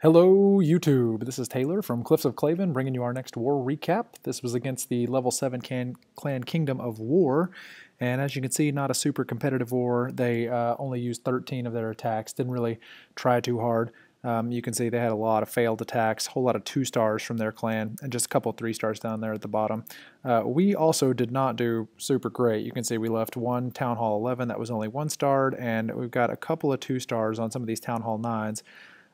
Hello YouTube, this is Taylor from CliffsOfClaven bringing you our next war recap. This was against the level 7 clan Kingdom of War, and as you can see, not a super competitive war. They only used 13 of their attacks, didn't really try too hard. You can see they had a lot of failed attacks, a whole lot of 2 stars from their clan, and just a couple 3 stars down there at the bottom. We also did not do super great. You can see we left one Town Hall 11 that was only 1 starred, and we've got a couple of 2 stars on some of these Town Hall 9s.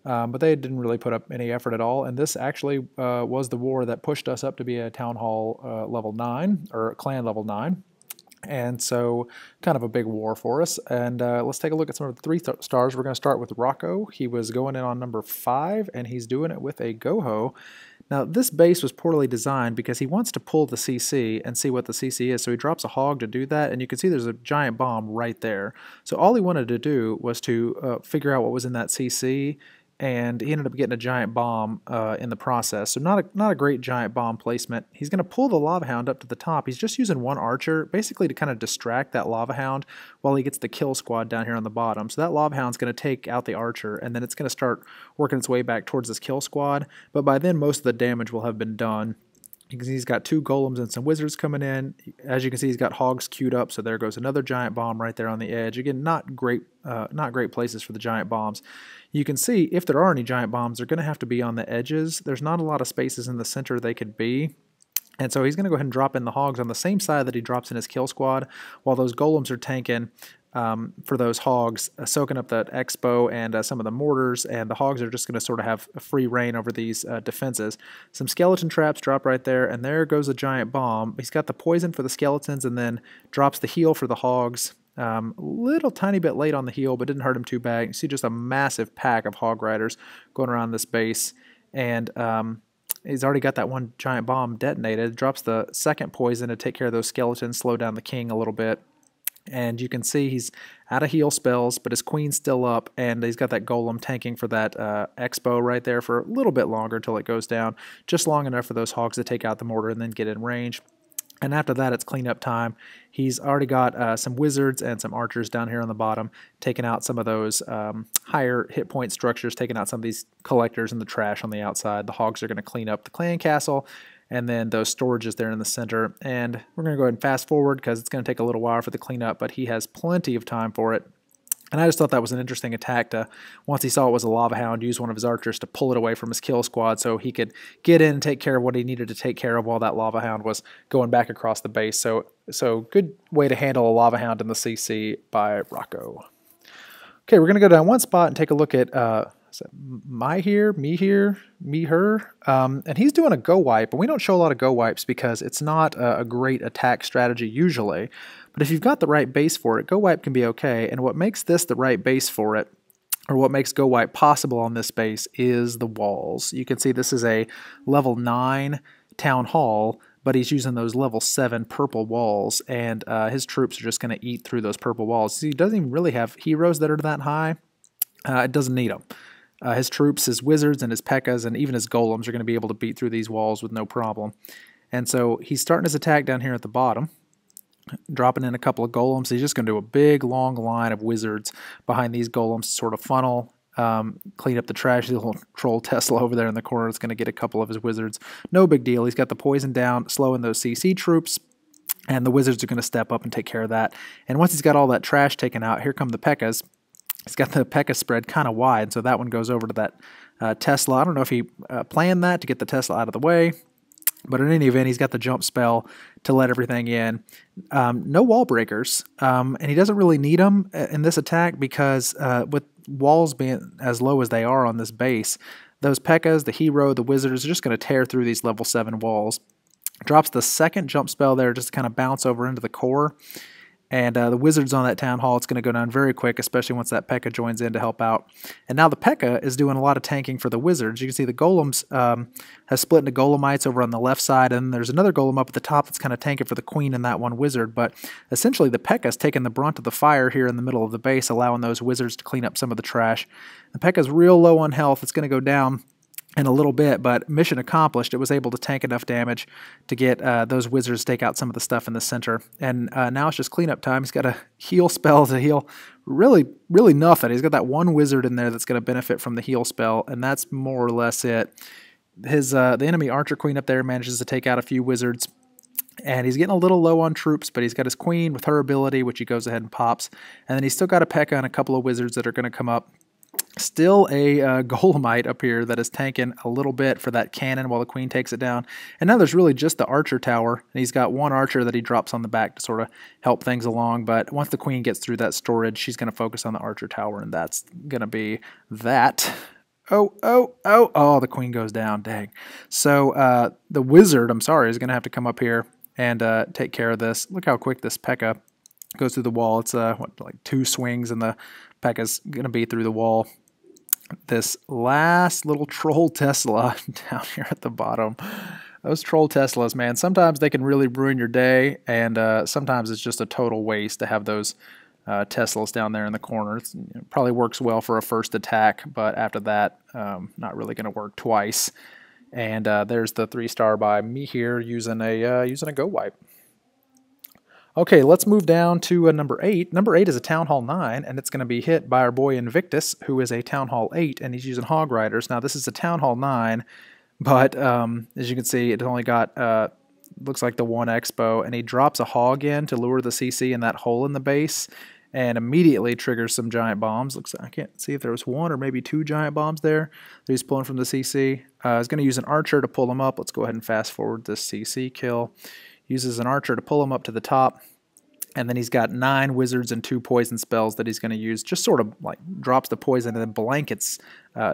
But they didn't really put up any effort at all, and this actually was the war that pushed us up to be a Town Hall level 9, or Clan level 9, and so kind of a big war for us. And let's take a look at some of the 3 stars. We're going to start with Rocco. He was going in on number 5, and he's doing it with a GoHo. Now, this base was poorly designed because he wants to pull the CC and see what the CC is, so he drops a hog to do that, and you can see there's a giant bomb right there. So all he wanted to do was to figure out what was in that CC, and he ended up getting a giant bomb in the process. So not a great giant bomb placement. He's going to pull the Lava Hound up to the top. He's just using 1 archer, basically to kind of distract that Lava Hound while he gets the kill squad down here on the bottom. So that Lava Hound's going to take out the archer, and then it's going to start working its way back towards this kill squad. But by then, most of the damage will have been done. You can see he's got 2 golems and some wizards coming in. As you can see, he's got hogs queued up, so there goes another giant bomb right there on the edge. Again, not great places for the giant bombs. You can see if there are any giant bombs, they're going to have to be on the edges. There's not a lot of spaces in the center they could be. And so he's going to go ahead and drop in the hogs on the same side that he drops in his kill squad, while those golems are tanking for those hogs, soaking up that expo and some of the mortars, and the hogs are just going to sort of have a free reign over these defenses. Some skeleton traps drop right there, and there goes a giant bomb. He's got the poison for the skeletons and then drops the heal for the hogs. Little tiny bit late on the heal, but didn't hurt him too bad. You see just a massive pack of hog riders going around this base, and he's already got that 1 giant bomb detonated. Drops the 2nd poison to take care of those skeletons, slow down the king a little bit. And you can see he's out of heal spells, but his queen's still up, and he's got that golem tanking for that expo right there for a little bit longer until it goes down, just long enough for those hogs to take out the mortar and then get in range. And after that, it's cleanup time. He's already got some wizards and some archers down here on the bottom, taking out some of those higher hit point structures, taking out some of these collectors and the trash on the outside. The hogs are going to clean up the clan castle, and then those storages there in the center. And we're going to go ahead and fast forward because it's going to take a little while for the cleanup, but he has plenty of time for it. And I just thought that was an interesting attack to, once he saw it was a Lava Hound, use one of his archers to pull it away from his kill squad so he could get in and take care of what he needed to take care of while that Lava Hound was going back across the base. So good way to handle a Lava Hound in the CC by Rocco. Okay, we're going to go down one spot and take a look at me here, me, her. And he's doing a GoWiPe, and we don't show a lot of GoWipes because it's not a great attack strategy usually. But if you've got the right base for it, GoWiPe can be okay. And what makes this the right base for it, or what makes GoWiPe possible on this base, is the walls. You can see this is a level 9 town hall, but he's using those level 7 purple walls, and his troops are just going to eat through those purple walls. See, he doesn't even really have heroes that are that high. It doesn't need them. His troops, his wizards, and his P.E.K.K.A.s, and even his golems are going to be able to beat through these walls with no problem. And so he's starting his attack down here at the bottom, dropping in a couple of golems. He's just going to do a big, long line of wizards behind these golems to sort of funnel, clean up the trash. The little troll Tesla over there in the corner is going to get a couple of his wizards. No big deal. He's got the poison down, slowing those CC troops, and the wizards are going to step up and take care of that. And once he's got all that trash taken out, here come the P.E.K.K.A.s. He's got the P.E.K.K.A. spread kind of wide, so that one goes over to that Tesla. I don't know if he planned that to get the Tesla out of the way, but in any event, he's got the jump spell to let everything in. No wall breakers, and he doesn't really need them in this attack because with walls being as low as they are on this base, those P.E.K.K.A.s, the hero, the wizards are just going to tear through these level 7 walls. Drops the 2nd jump spell there just to kind of bounce over into the core. And the wizards on that town hall, it's going to go down very quick, especially once that P.E.K.K.A. joins in to help out. And now the P.E.K.K.A. is doing a lot of tanking for the wizards. You can see the golems have split into golemites over on the left side, and there's another golem up at the top that's kind of tanking for the queen and that one wizard. But essentially the P.E.K.K.A. is taking the brunt of the fire here in the middle of the base, allowing those wizards to clean up some of the trash. The P.E.K.K.A. is real low on health. It's going to go down in a little bit, but mission accomplished. It was able to tank enough damage to get those wizards to take out some of the stuff in the center. And now it's just cleanup time. He's got a heal spell to heal really nothing. He's got that one wizard in there that's going to benefit from the heal spell, and that's more or less it. The enemy archer queen up there manages to take out a few wizards, and he's getting a little low on troops, but he's got his queen with her ability, which he goes ahead and pops. And then he's still got a P.E.K.K.A. and a couple of wizards that are going to come up. Still a Golemite up here that is tanking a little bit for that cannon while the queen takes it down. And now there's really just the archer tower, and he's got one archer that he drops on the back to sort of help things along. But once the queen gets through that storage, she's going to focus on the archer tower, and that's going to be that. Oh, the queen goes down, dang. So the wizard, I'm sorry, is going to have to come up here and take care of this. Look how quick this P.E.K.K.A. goes through the wall. It's like 2 swings, and the P.E.K.K.A.'s going to be through the wall. This last little troll Tesla down here at the bottom. Those troll Teslas, man, sometimes they can really ruin your day, and sometimes it's just a total waste to have those Teslas down there in the corner. It probably works well for a first attack, but after that, not really going to work twice. And there's the 3-star by me here using a GoWiPe. Okay, let's move down to number 8. Number 8 is a Town Hall 9, and it's going to be hit by our boy Invictus, who is a Town Hall 8, and he's using Hog Riders. Now, this is a Town Hall 9, but as you can see, it only got, looks like the 1 Expo, and he drops a hog in to lure the CC in that hole in the base, and immediately triggers some giant bombs. Looks like, I can't see if there was 1 or maybe 2 giant bombs there that he's pulling from the CC. He's going to use an archer to pull them up. Let's go ahead and fast forward this CC kill. Uses an archer to pull him up to the top, and then he's got 9 wizards and 2 poison spells that he's going to use. Just sort of like drops the poison and then blankets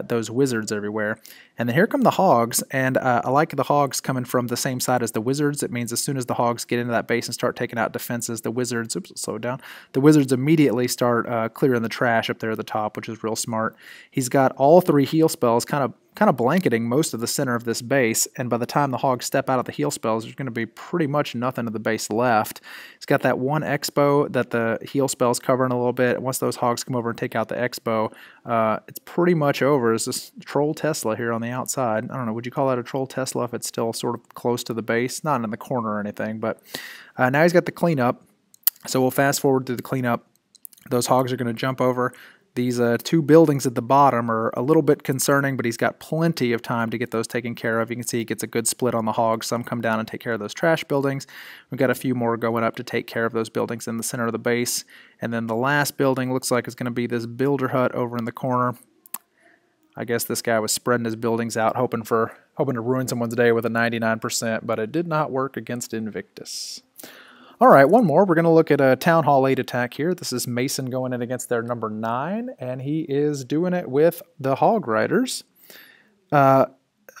those wizards everywhere. And then here come the hogs, and I like the hogs coming from the same side as the wizards. It means as soon as the hogs get into that base and start taking out defenses, the wizards, oops, slow it down, the wizards immediately start clearing the trash up there at the top, which is real smart. He's got all 3 heal spells kind of blanketing most of the center of this base, and by the time the hogs step out of the heal spells, there's going to be pretty much nothing of the base left. He's got that 1 Expo that the heal spells covering a little bit. Once those hogs come over and take out the Expo, it's pretty much over. It's this troll Tesla here on the outside. I don't know, would you call that a troll Tesla if it's still sort of close to the base? Not in the corner or anything, but now he's got the cleanup. So we'll fast forward to the cleanup. Those hogs are going to jump over. These 2 buildings at the bottom are a little bit concerning, but he's got plenty of time to get those taken care of. You can see he gets a good split on the hogs. Some come down and take care of those trash buildings. We've got a few more going up to take care of those buildings in the center of the base. And then the last building looks like it's going to be this builder hut over in the corner. I guess this guy was spreading his buildings out, hoping to ruin someone's day with a 99%, but it did not work against Invictus. All right, one more. We're going to look at a Town Hall 8 attack here. This is Mason going in against their number 9, and he is doing it with the Hog Riders.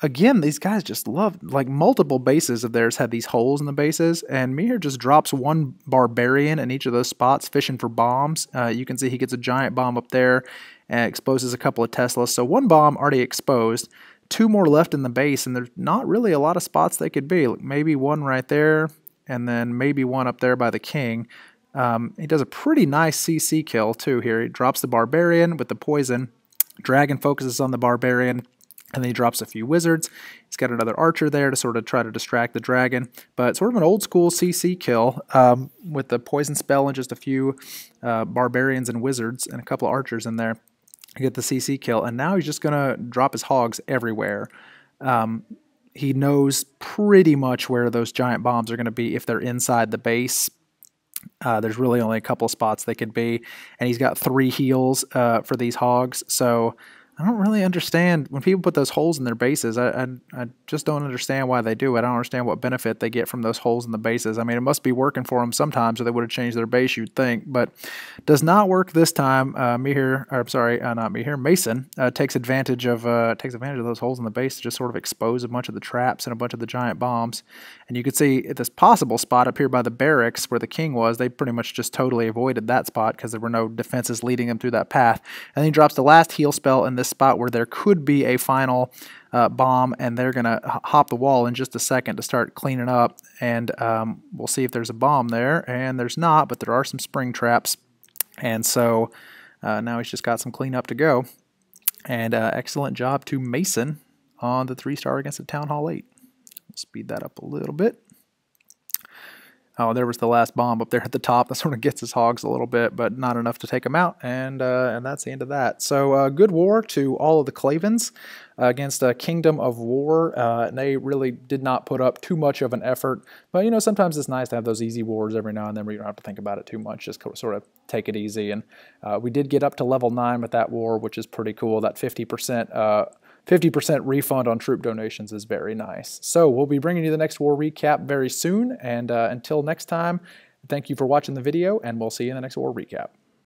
Again, these guys just love, like multiple bases of theirs have these holes in the bases, and Mihir just drops 1 Barbarian in each of those spots fishing for bombs. You can see he gets a giant bomb up there and exposes a couple of Teslas. So 1 bomb already exposed, 2 more left in the base, and there's not really a lot of spots they could be. Like maybe 1 right there, and then maybe 1 up there by the king. He does a pretty nice CC kill too here. He drops the Barbarian with the poison. Dragon focuses on the Barbarian, and then he drops a few wizards. He's got another archer there to sort of try to distract the dragon. But sort of an old school CC kill with the poison spell and just a few barbarians and wizards and a couple of archers in there. You get the CC kill, and now he's just going to drop his hogs everywhere. He knows pretty much where those giant bombs are going to be if they're inside the base. There's really only a couple of spots they could be, and he's got 3 heals for these hogs, so I don't really understand when people put those holes in their bases. I just don't understand why they do it. I don't understand what benefit they get from those holes in the bases. I mean, it must be working for them sometimes, or they would have changed their base, you'd think, but does not work this time. Mason takes advantage of those holes in the base to just sort of expose a bunch of the traps and a bunch of the giant bombs. And you can see at this possible spot up here by the barracks where the king was, they pretty much just totally avoided that spot because there were no defenses leading them through that path. And then he drops the last heal spell in this spot where there could be a final bomb, and they're going to hop the wall in just a second to start cleaning up, and we'll see if there's a bomb there, and there's not, but there are some spring traps, and so now he's just got some cleanup to go, and excellent job to Mason on the 3-star against the Town Hall 8. Speed that up a little bit. Oh, there was the last bomb up there at the top. That sort of gets his hogs a little bit, but not enough to take them out, and that's the end of that. So good war to all of the Clavens against a Kingdom of War. They really did not put up too much of an effort, but you know, sometimes it's nice to have those easy wars every now and then where you don't have to think about it too much, just sort of take it easy. And we did get up to level 9 with that war, which is pretty cool. That 50% refund on troop donations is very nice. So we'll be bringing you the next war recap very soon, and until next time, thank you for watching the video, and we'll see you in the next war recap.